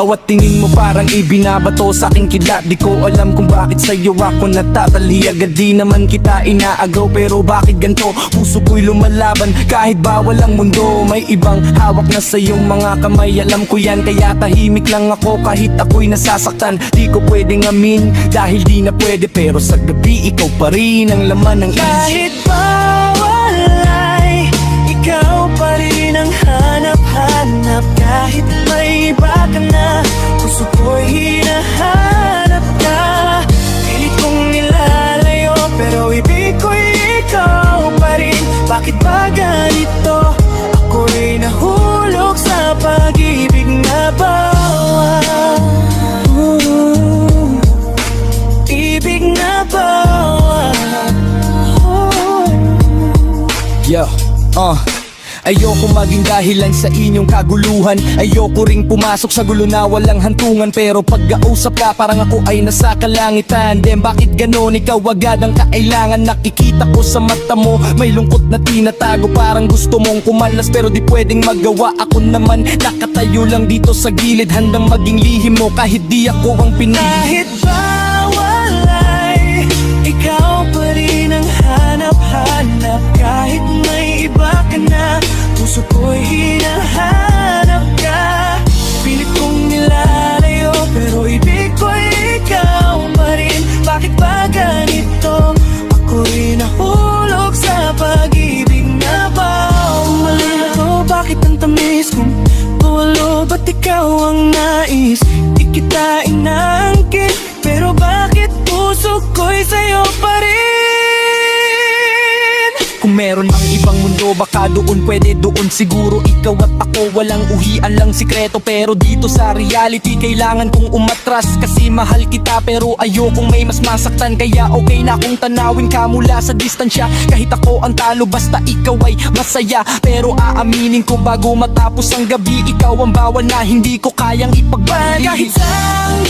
Bawat tingin mo parang ibinabato sa aking kidlat. Di ko alam kung bakit sa'yo ako natatali. Agad di naman kita inaagaw, pero bakit ganto? Puso ko'y lumalaban kahit bawal ang mundo. May ibang hawak na sa iyong mga kamay, alam ko yan. Kaya tahimik lang ako kahit ako'y nasasaktan. Di ko pwedeng amin dahil di na pwede, pero sa gabi ikaw pa rin ang laman ng isip. Kahit bawal ay ikaw pa rin ang hanap-hanap. Kahit may iba ka na, puso ko'y hinahanap ka. Pilit kong nilalayo, pero ibig ko'y ikaw pa rin. Bakit ba ganito? Ako'y nahulog sa pag-ibig na bawal. Ibig na bawal. Yo, ayoko maging dahilan sa inyong kaguluhan. Ayoko ring pumasok sa gulo na walang hantungan. Pero pag-kausap ka parang ako ay nasa kalangitan. Then bakit ganon? Ikaw agad ang kailangan. Nakikita ko sa mata mo may lungkot na tinatago. Parang gusto mong kumalas pero di pwedeng magawa. Ako naman nakatayo lang dito sa gilid, handang maging lihim mo kahit di ako ang pinili. Kahit bawal ay ikaw pa rin ang hanap-hanap. Kahit may iba ka na, puso ko'y hinahanap ka. Pilit kong nilalayo, pero ibig ko'y ikaw pa rin. Bakit ba ganito? Ako'y nahulog sa pag-ibig na bawal. Malito, bakit ang tamis kong pawalo? Ba't ikaw ang nais? Di kita inaangkin, pero bakit puso ko'y sa'yo pa rin? Kung meron mang ibang mundo, baka doon pwede, doon siguro ikaw at ako walang uhian lang sikreto. Pero dito sa reality kailangan kong umatras, kasi mahal kita pero ayokong may mas masaktan. Kaya okay na kung tanawin ka mula sa distansya. Kahit ako ang talo basta ikaw ay masaya. Pero aaminin ko bago matapos ang gabi, ikaw ang bawal na hindi ko kayang ipagbalik. Kahit saan